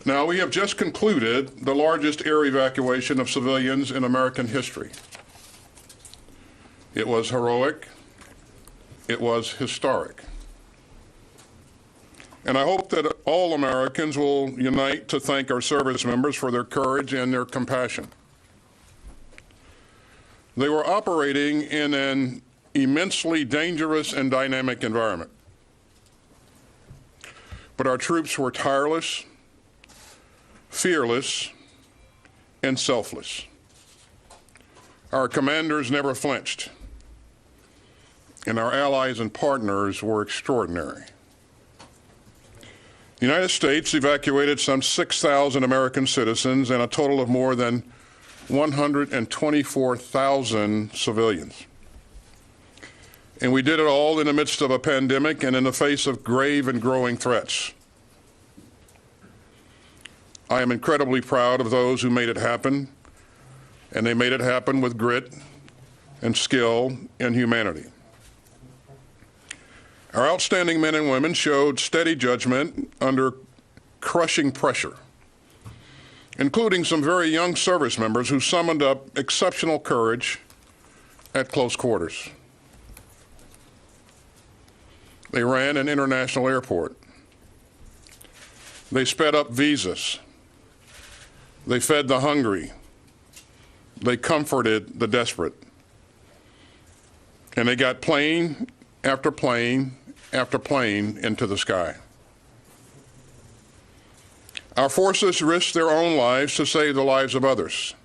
Now, we have just concluded the largest air evacuation of civilians in American history. It was heroic. It was historic. And I hope that all Americans will unite to thank our service members for their courage and their compassion. They were operating in an immensely dangerous and dynamic environment. But our troops were tireless, fearless, and selfless. Our commanders never flinched, and our allies and partners were extraordinary. The United States evacuated some 6,000 American citizens and a total of more than 124,000 civilians. And we did it all in the midst of a pandemic and in the face of grave and growing threats. I am incredibly proud of those who made it happen, and they made it happen with grit and skill and humanity. Our outstanding men and women showed steady judgment under crushing pressure, including some very young service members who summoned up exceptional courage at close quarters. They ran an international airport. They sped up visas. They fed the hungry. They comforted the desperate. And they got plane after plane after plane into the sky. Our forces risked their own lives to save the lives of others.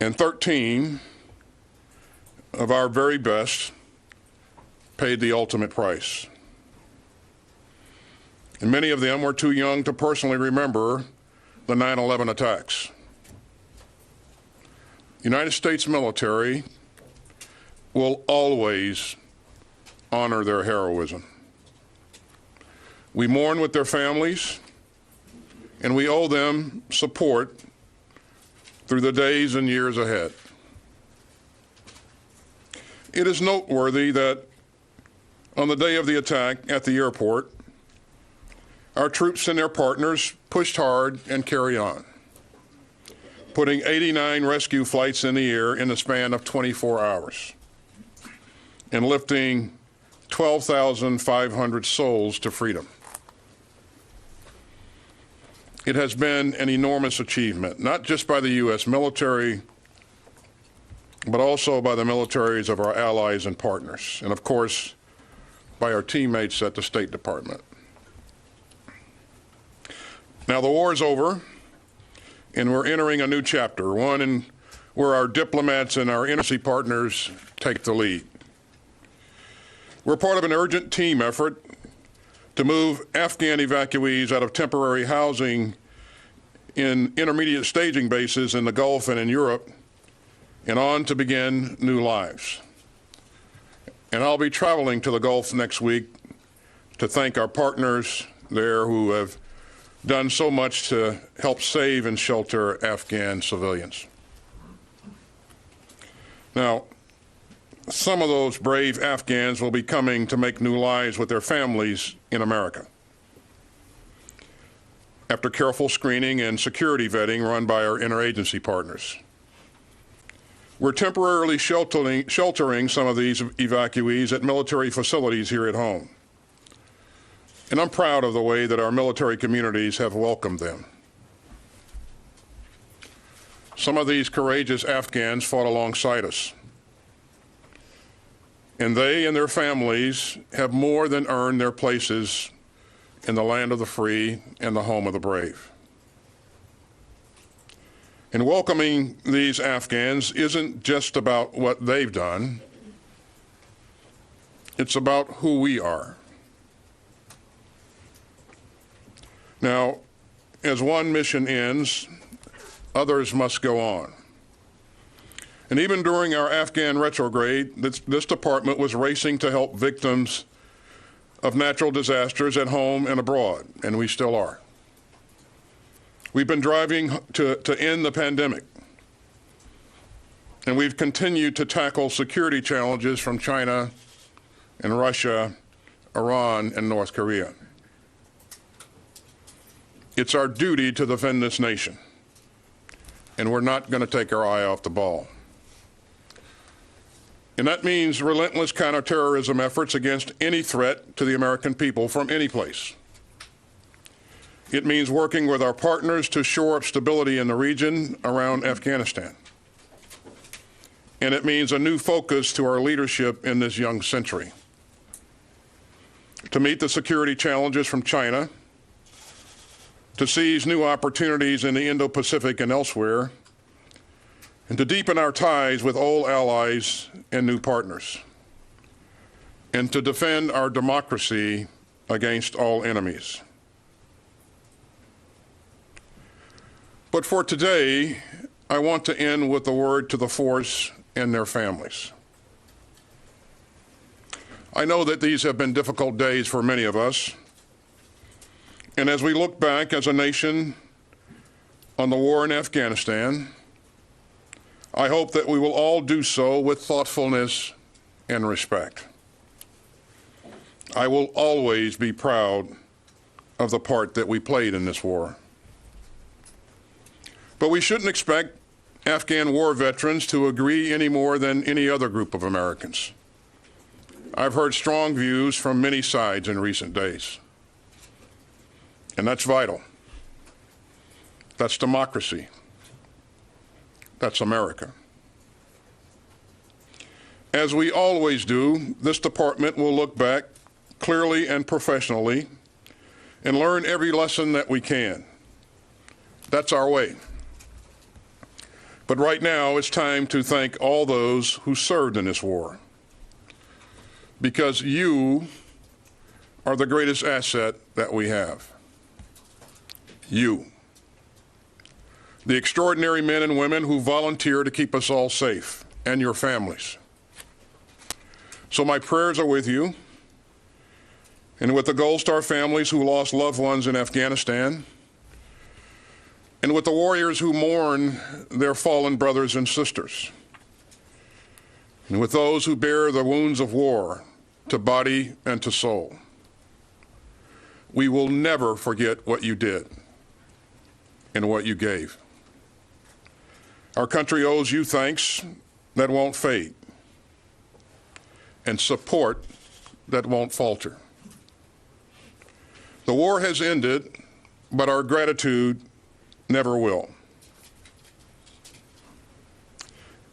And 13 of our very best paid the ultimate price. And many of them were too young to personally remember the 9/11 attacks. The United States military will always honor their heroism. We mourn with their families, and we owe them support through the days and years ahead. It is noteworthy that on the day of the attack at the airport, our troops and their partners pushed hard and carried on, putting 89 rescue flights in the air in the span of 24 hours and lifting 12,500 souls to freedom. It has been an enormous achievement, not just by the U.S. military, but also by the militaries of our allies and partners, and of course, by our teammates at the State Department. Now the war is over, and we're entering a new chapter, one where our diplomats and our embassy partners take the lead. We're part of an urgent team effort to move Afghan evacuees out of temporary housing in intermediate staging bases in the Gulf and in Europe and on to begin new lives. And I'll be traveling to the Gulf next week to thank our partners there who have done so much to help save and shelter Afghan civilians. Now, some of those brave Afghans will be coming to make new lives with their families in America after careful screening and security vetting run by our interagency partners. We're temporarily sheltering some of these evacuees at military facilities here at home. And I'm proud of the way that our military communities have welcomed them. Some of these courageous Afghans fought alongside us. And they and their families have more than earned their places in the land of the free and the home of the brave. And welcoming these Afghans isn't just about what they've done, it's about who we are. Now, as one mission ends, others must go on. And even during our Afghan retrograde, this department was racing to help victims of natural disasters at home and abroad, and we still are. We've been driving to end the pandemic, and we've continued to tackle security challenges from China and Russia Iran, and North Korea. It's our duty to defend this nation, and we're not going to take our eye off the ball. And that means relentless counterterrorism efforts against any threat to the American people from any place. It means working with our partners to shore up stability in the region around Afghanistan. And it means a new focus to our leadership in this young century. To meet the security challenges from China, to seize new opportunities in the Indo-Pacific and elsewhere, and to deepen our ties with old allies and new partners, and to defend our democracy against all enemies. But for today, I want to end with a word to the force and their families. I know that these have been difficult days for many of us, and as we look back as a nation on the war in Afghanistan, I hope that we will all do so with thoughtfulness and respect. I will always be proud of the part that we played in this war. But we shouldn't expect Afghan war veterans to agree any more than any other group of Americans. I've heard strong views from many sides in recent days, and that's vital. That's democracy. That's America. As we always do, this department will look back clearly and professionally and learn every lesson that we can. That's our way. But right now, it's time to thank all those who served in this war, because you are the greatest asset that we have. You. The extraordinary men and women who volunteer to keep us all safe, and your families. So my prayers are with you, and with the Gold Star families who lost loved ones in Afghanistan, and with the warriors who mourn their fallen brothers and sisters, and with those who bear the wounds of war to body and to soul. We will never forget what you did and what you gave. Our country owes you thanks that won't fade, and support that won't falter. The war has ended, but our gratitude never will.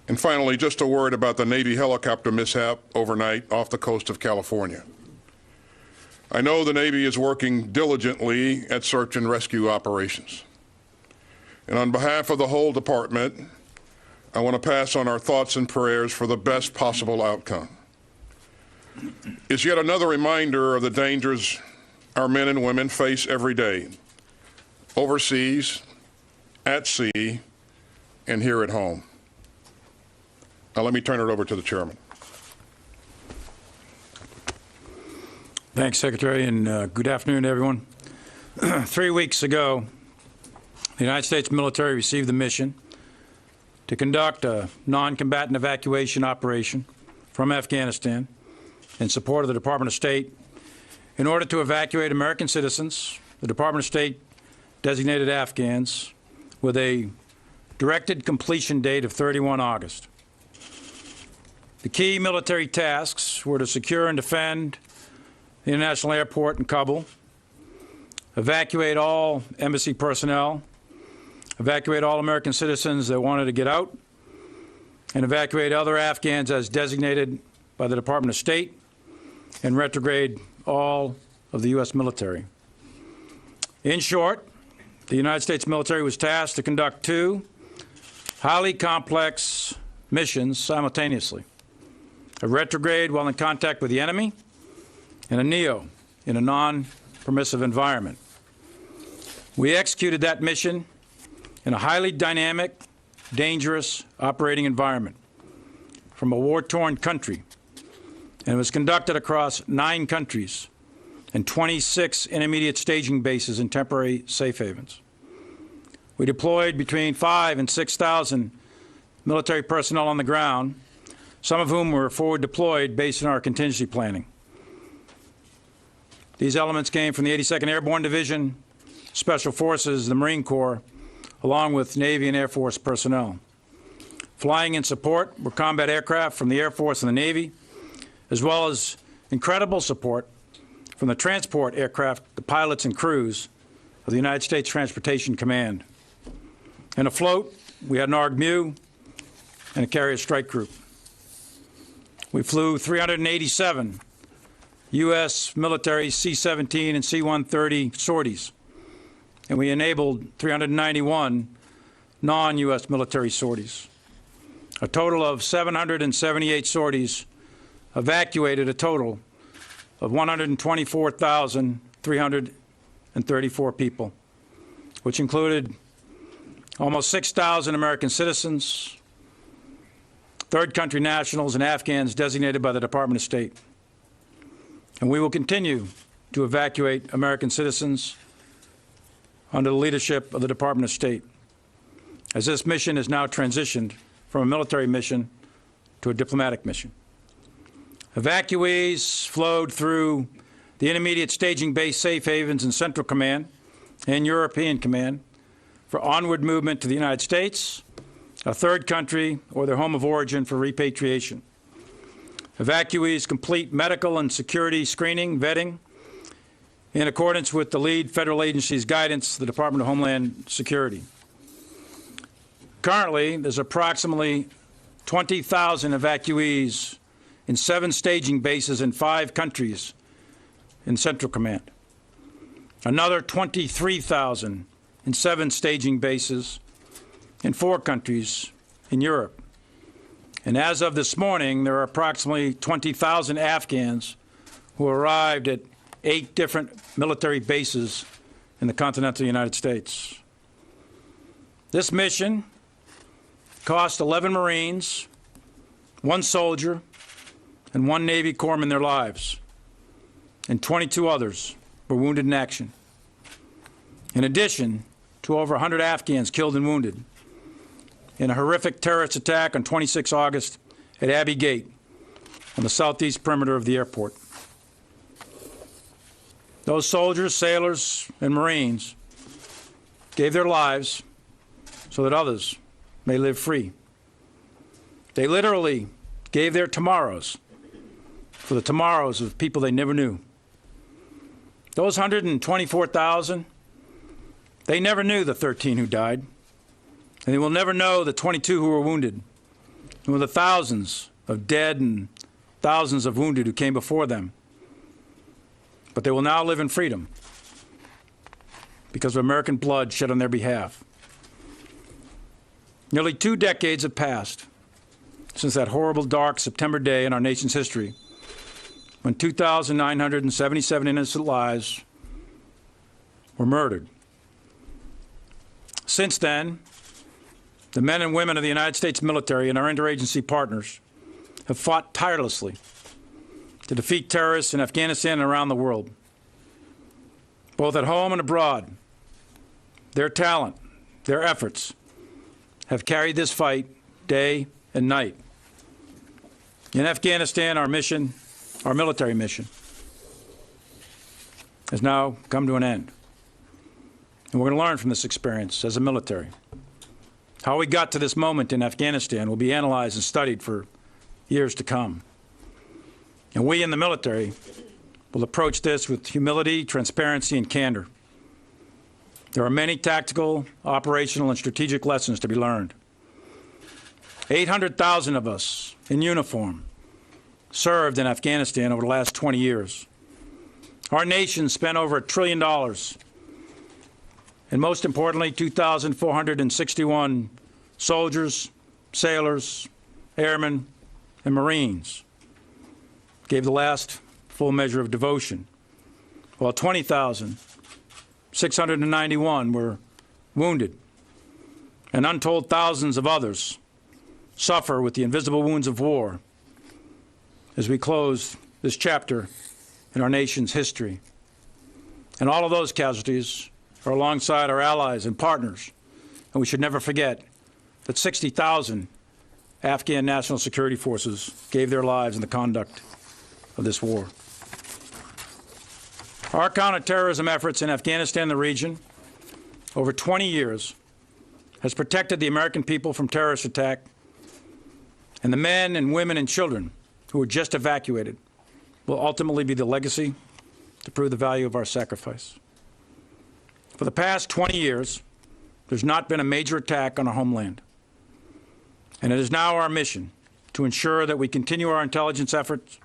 And finally, just a word about the Navy helicopter mishap overnight off the coast of California. I know the Navy is working diligently at search and rescue operations. And on behalf of the whole department, I want to pass on our thoughts and prayers for the best possible outcome. It's yet another reminder of the dangers our men and women face every day, overseas, at sea, and here at home. Now let me turn it over to the chairman. Thanks, Secretary, and good afternoon, everyone. 3 weeks ago, the United States military received the mission to conduct a non-combatant evacuation operation from Afghanistan in support of the Department of State. In order to evacuate American citizens, the Department of State designated Afghans with a directed completion date of 31 August. The key military tasks were to secure and defend the international airport in Kabul, evacuate all embassy personnel, evacuate all American citizens that wanted to get out, and evacuate other Afghans as designated by the Department of State, and retrograde all of the U.S. military. In short, the United States military was tasked to conduct two highly complex missions simultaneously: a retrograde while in contact with the enemy, and a NEO in a non-permissive environment. We executed that mission in a highly dynamic, dangerous operating environment from a war-torn country, and it was conducted across 9 countries and 26 intermediate staging bases and temporary safe havens. We deployed between 5,000 and 6,000 military personnel on the ground, some of whom were forward deployed based on our contingency planning. These elements came from the 82nd Airborne Division, Special Forces, the Marine Corps, along with Navy and Air Force personnel. Flying in support were combat aircraft from the Air Force and the Navy, as well as incredible support from the transport aircraft, the pilots and crews of the United States Transportation Command. And afloat, we had an ARG-MU and a carrier strike group. We flew 387 U.S. military C-17 and C-130 sorties, and we enabled 391 non-U.S. military sorties. A total of 778 sorties evacuated a total of 124,334 people, which included almost 6,000 American citizens, third country nationals, and Afghans designated by the Department of State. And we will continue to evacuate American citizens under the leadership of the Department of State, as this mission is now transitioned from a military mission to a diplomatic mission. Evacuees flowed through the intermediate staging base safe havens in Central Command and European Command for onward movement to the United States, a third country, or their home of origin for repatriation. Evacuees complete medical and security screening, vetting, in accordance with the lead federal agency's guidance, the Department of Homeland Security. Currently, there's approximately 20,000 evacuees in 7 staging bases in 5 countries in Central Command. Another 23,000 in 7 staging bases in 4 countries in Europe. And as of this morning, there are approximately 20,000 Afghans who arrived at 8 different military bases in the continental United States. This mission cost 11 Marines, 1 soldier, and 1 Navy corpsman their lives, and 22 others were wounded in action. In addition to over 100 Afghans killed and wounded in a horrific terrorist attack on 26 August at Abbey Gate on the southeast perimeter of the airport. Those soldiers, sailors, and Marines gave their lives so that others may live free. They literally gave their tomorrows for the tomorrows of people they never knew. Those 124,000, they never knew the 13 who died, and they will never know the 22 who were wounded, and the thousands of dead and thousands of wounded who came before them. But they will now live in freedom because of American blood shed on their behalf. Nearly 2 decades have passed since that horrible, dark September day in our nation's history when 2,977 innocent lives were murdered. Since then, the men and women of the United States military and our interagency partners have fought tirelessly to defeat terrorists in Afghanistan and around the world, both at home and abroad. Their talent, their efforts have carried this fight day and night. In Afghanistan, our mission, our military mission, has now come to an end. And we're going to learn from this experience as a military. How we got to this moment in Afghanistan will be analyzed and studied for years to come. And we in the military will approach this with humility, transparency, and candor. There are many tactical, operational, and strategic lessons to be learned. 800,000 of us in uniform served in Afghanistan over the last 20 years. Our nation spent over $1 trillion, and most importantly, 2,461 soldiers, sailors, airmen, and Marines gave the last full measure of devotion, while 20,691 were wounded, and untold thousands of others suffer with the invisible wounds of war as we close this chapter in our nation's history. And all of those casualties are alongside our allies and partners, and we should never forget that 60,000 Afghan national security forces gave their lives in the conduct of this war. Our counterterrorism efforts in Afghanistan and the region over 20 years has protected the American people from terrorist attack, and the men and women and children who were just evacuated will ultimately be the legacy to prove the value of our sacrifice. For the past 20 years, there's not been a major attack on our homeland, and it is now our mission to ensure that we continue our intelligence efforts,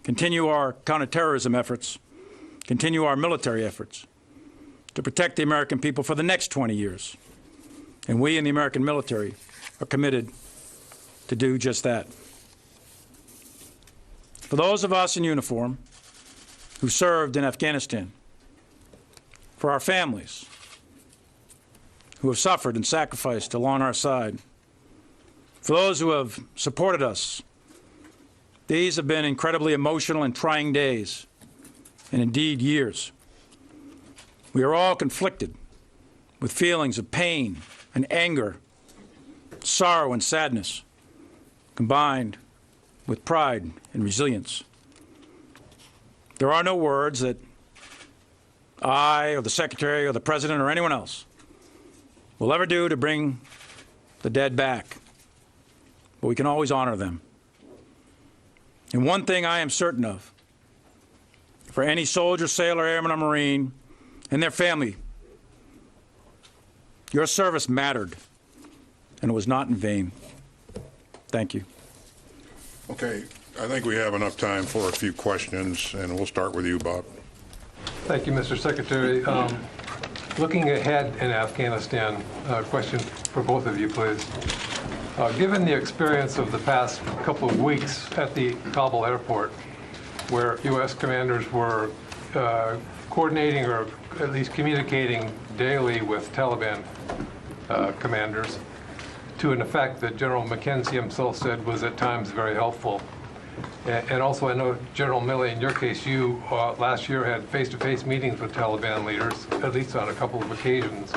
continue our counterterrorism efforts, continue our military efforts to protect the American people for the next 20 years. And we in the American military are committed to do just that. For those of us in uniform who served in Afghanistan, for our families who have suffered and sacrificed along our side, for those who have supported us, these have been incredibly emotional and trying days, and indeed years. We are all conflicted with feelings of pain and anger, sorrow and sadness, combined with pride and resilience. There are no words that I or the Secretary or the President or anyone else will ever do to bring the dead back, but we can always honor them. And one thing I am certain of, for any soldier, sailor, airman, or Marine and their family, your service mattered, and it was not in vain. Thank you. Okay, I think we have enough time for a few questions, and we'll start with you, Bob. Thank you, Mr. Secretary. Looking ahead in Afghanistan, question for both of you, please. Given the experience of the past couple of weeks at the Kabul airport, where U.S. commanders were coordinating or at least communicating daily with Taliban commanders, to an effect that General McKenzie himself said was at times very helpful. And also, I know, General Milley, in your case, you last year had face-to-face meetings with Taliban leaders, at least on a couple of occasions.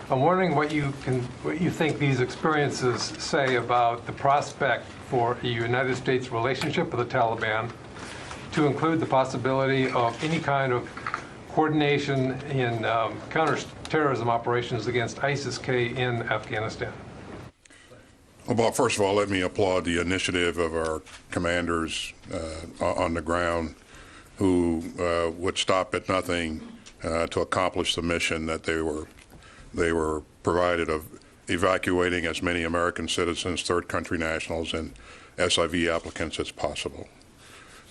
I'm wondering what you think these experiences say about the prospect for a United States relationship with the Taliban, to include the possibility of any kind of coordination in counterterrorism operations against ISIS-K in Afghanistan. Well, Bob, first of all, let me applaud the initiative of our commanders on the ground who would stop at nothing to accomplish the mission that they were provided of evacuating as many American citizens, third country nationals, and SIV applicants as possible.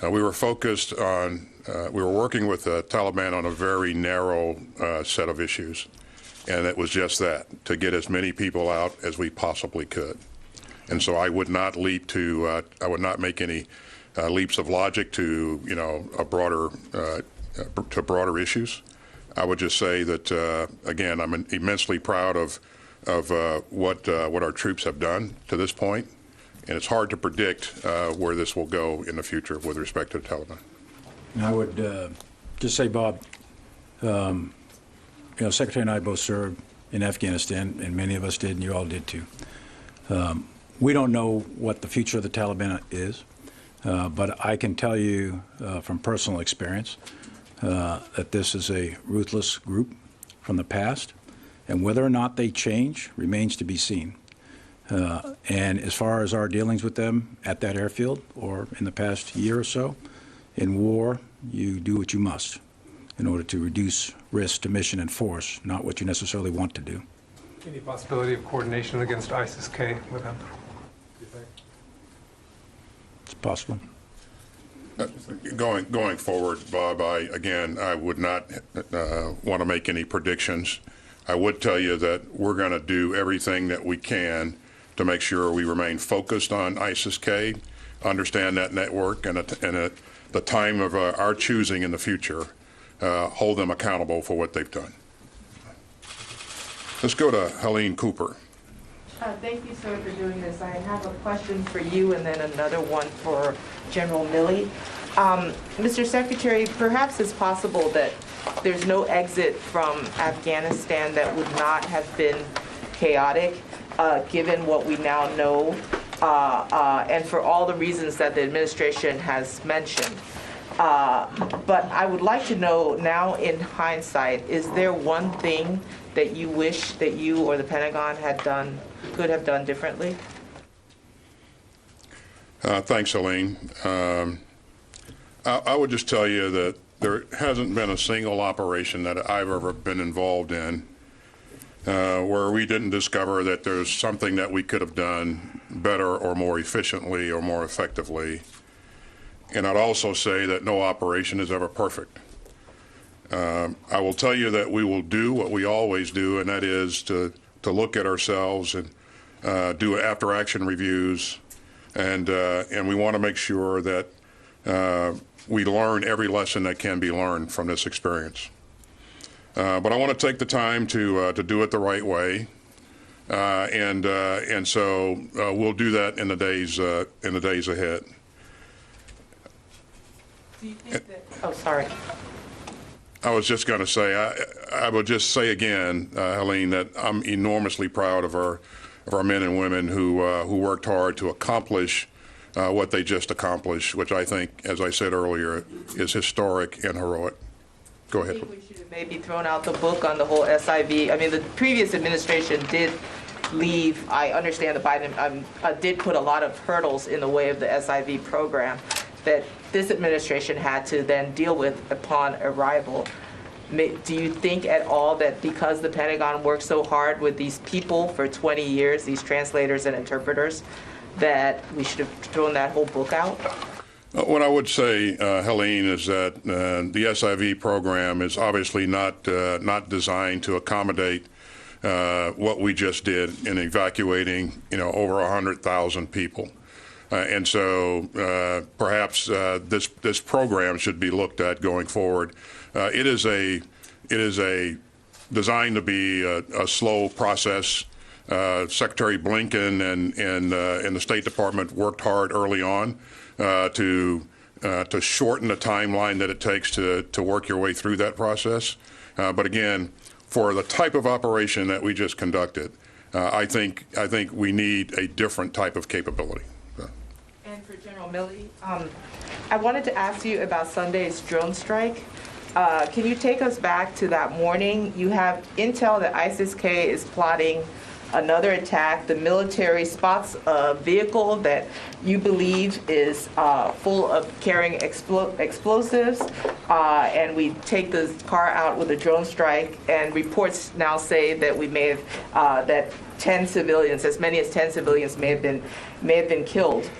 We were focused on, we were working with the Taliban on a very narrow set of issues, and it was just that, to get as many people out as we possibly could. And so I would not leap to, I would not make any leaps of logic to, a broader, to broader issues. I would just say that, again, I'm immensely proud of what our troops have done to this point, and it's hard to predict where this will go in the future with respect to the Taliban. And I would just say, Bob, Secretary and I both served in Afghanistan, and many of us did, and you all did too. We don't know what the future of the Taliban is, but I can tell you from personal experience that this is a ruthless group from the past, and whether or not they change remains to be seen. And as far as our dealings with them at that airfield or in the past year or so, in war, you do what you must in order to reduce risk to mission and force, not what you necessarily want to do. Any possibility of coordination against ISIS-K with them? It's possible. Going forward, Bob, I would not want to make any predictions. I would tell you that we're going to do everything that we can to make sure we remain focused on ISIS-K, understand that network, and at the time of our choosing in the future, hold them accountable for what they've done. Let's go to Helene Cooper. Thank you, sir, for doing this. I have a question for you and then another one for General Milley. Mr. Secretary, perhaps it's possible that there's no exit from Afghanistan that would not have been chaotic, given what we now know, and for all the reasons that the administration has mentioned. But I would like to know now in hindsight, is there one thing that you wish that you or the Pentagon could have done differently? Thanks, Helene. I would just tell you that there hasn't been a single operation that I've ever been involved in where we didn't discover that there's something that we could have done better or more efficiently or more effectively. And I'd also say that no operation is ever perfect. I will tell you that we will do what we always do, and that is to look at ourselves and do after-action reviews, and we want to make sure that we learn every lesson that can be learned from this experience. But I want to take the time to do it the right way, and so we'll do that in the days ahead. Do you think that? Oh, sorry. I was just going to say, I would just say again, Helene, that I'm enormously proud of our men and women who worked hard to accomplish what they just accomplished, which I think, as I said earlier, is historic and heroic. Go ahead. I think we should have maybe thrown out the book on the whole SIV. I mean, the previous administration did leave. I understand the Biden did put a lot of hurdles in the way of the SIV program that this administration had to then deal with upon arrival. Do you think at all that because the Pentagon worked so hard with these people for 20 years, these translators and interpreters, that we should have thrown that whole book out? What I would say, Helene, is that the SIV program is obviously not designed to accommodate what we just did in evacuating, over 100,000 people. And so perhaps this program should be looked at going forward. It is a designed to be a slow process. Secretary Blinken and the State Department worked hard early on to shorten the timeline that it takes to work your way through that process. But again, for the type of operation that we just conducted, I think we need a different type of capability. And for General Milley, I wanted to ask you about Sunday's drone strike. Can you take us back to that morning? You have intel that ISIS-K is plotting another attack. The military spots a vehicle that you believe is full of carrying explosives, and we take the car out with a drone strike, and reports now say that we may have, that 10 civilians, as many as 10 civilians may have been killed.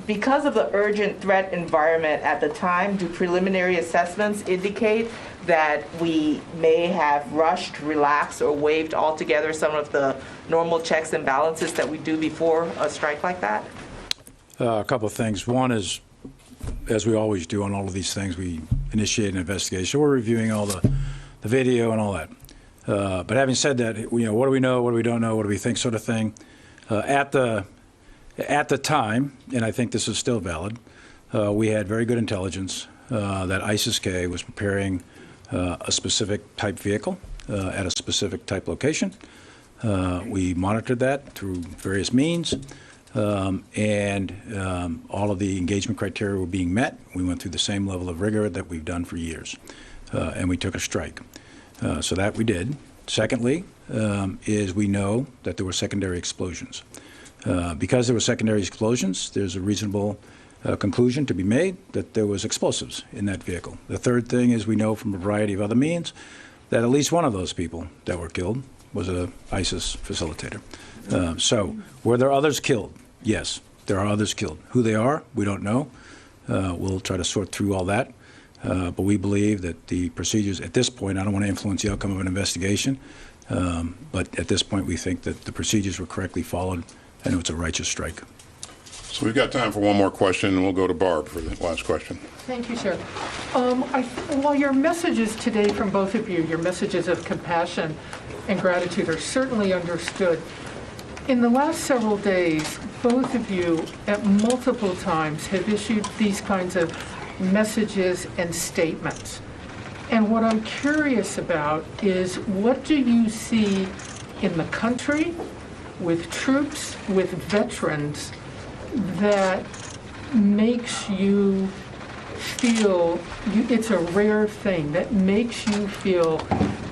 Because of the urgent threat environment at the time, do preliminary assessments indicate that we may have rushed, relaxed, or waived altogether some of the normal checks and balances that we do before a strike like that? A couple of things. One is, as we always do on all of these things, we initiate an investigation. We're reviewing all the video and all that. But having said that, what do we know, what do we don't know, what do we think, sort of thing. At the time, and I think this is still valid, we had very good intelligence that ISIS-K was preparing a specific type vehicle at a specific type location. We monitored that through various means, and all of the engagement criteria were being met. We went through the same level of rigor that we've done for years, and we took a strike. So that we did. Secondly, is we know that there were secondary explosions. Because there were secondary explosions, there's a reasonable conclusion to be made that there was explosives in that vehicle. The third thing is we know from a variety of other means that at least one of those people that were killed was an ISIS facilitator. So were there others killed? Yes, there are others killed. Who they are, we don't know. We'll try to sort through all that. But we believe that the procedures at this point, I don't want to influence the outcome of an investigation, but at this point we think that the procedures were correctly followed and it was a righteous strike. So we've got time for one more question, and we'll go to Barb for the last question. Thank you, sir. While your messages today from both of you, your messages of compassion and gratitude are certainly understood, in the last several days, both of you at multiple times have issued these kinds of messages and statements. And what I'm curious about is, what do you see in the country, with troops, with veterans, that makes you feel, it's a rare thing that makes you feel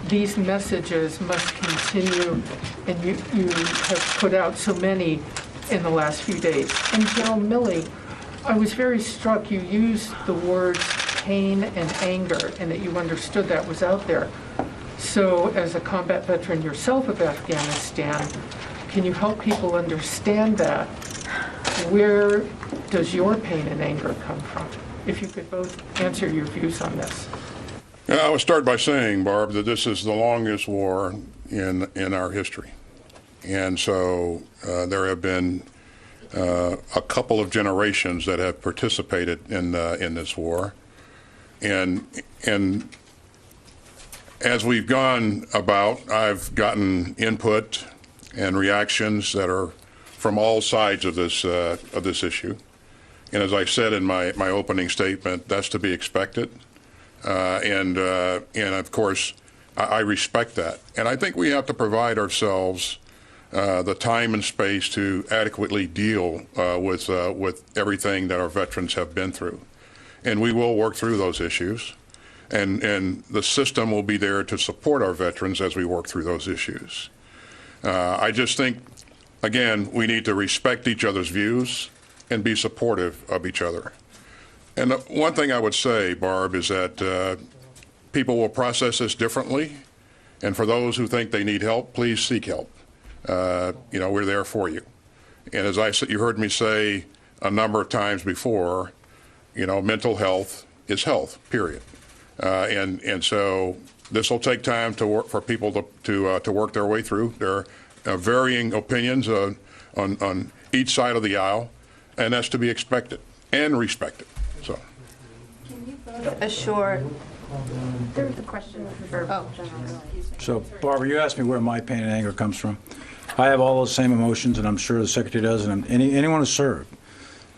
these messages must continue, and you have put out so many in the last few days. And General Milley, I was very struck you used the words pain and anger, and that you understood that was out there. So as a combat veteran yourself of Afghanistan, can you help people understand that? Where does your pain and anger come from? If you could both answer your views on this. I would start by saying, Barb, that this is the longest war in our history. And so there have been a couple of generations that have participated in this war. And as we've gone about, I've gotten input and reactions that are from all sides of this issue. And as I said in my opening statement, that's to be expected. And of course, I respect that. And I think we have to provide ourselves the time and space to adequately deal with everything that our veterans have been through. And we will work through those issues. And the system will be there to support our veterans as we work through those issues. I just think, again, we need to respect each other's views and be supportive of each other. And one thing I would say, Barb, is that people will process this differently. And for those who think they need help, please seek help. We're there for you. And as I said, you heard me say a number of times before, mental health is health, period. And so this will take time to work for people to work their way through. There are varying opinions on each side of the aisle, and that's to be expected and respected. So. Can you vote assured? There was a question for General. So, Barbara, you asked me where my pain and anger comes from. I have all those same emotions, and I'm sure the Secretary does, and anyone who served.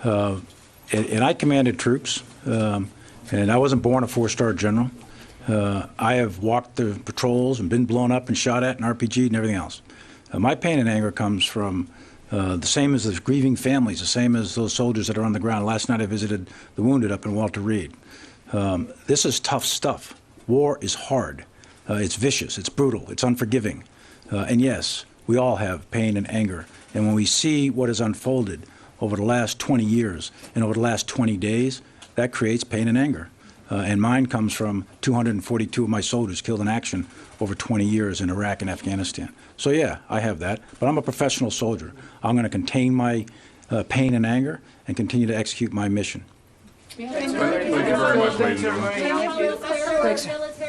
And I commanded troops, and I wasn't born a four-star general. I have walked the patrols and been blown up and shot at and RPG'd and everything else. My pain and anger comes from the same as the grieving families, the same as those soldiers that are on the ground. Last night I visited the wounded up in Walter Reed. This is tough stuff. War is hard. It's vicious. It's brutal. It's unforgiving. And yes, we all have pain and anger. And when we see what has unfolded over the last 20 years and over the last 20 days, that creates pain and anger. And mine comes from 242 of my soldiers killed in action over 20 years in Iraq and Afghanistan. So yeah, I have that, but I'm a professional soldier. I'm going to contain my pain and anger and continue to execute my mission. Thank you very much, ladies and gentlemen.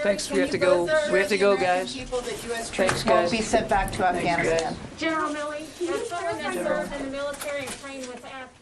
Thanks. We have to go. We have to go, guys. Thanks, guys. Won't be sent back to Afghanistan. General Milley, as someone that served in the military and trained with Afghanistan,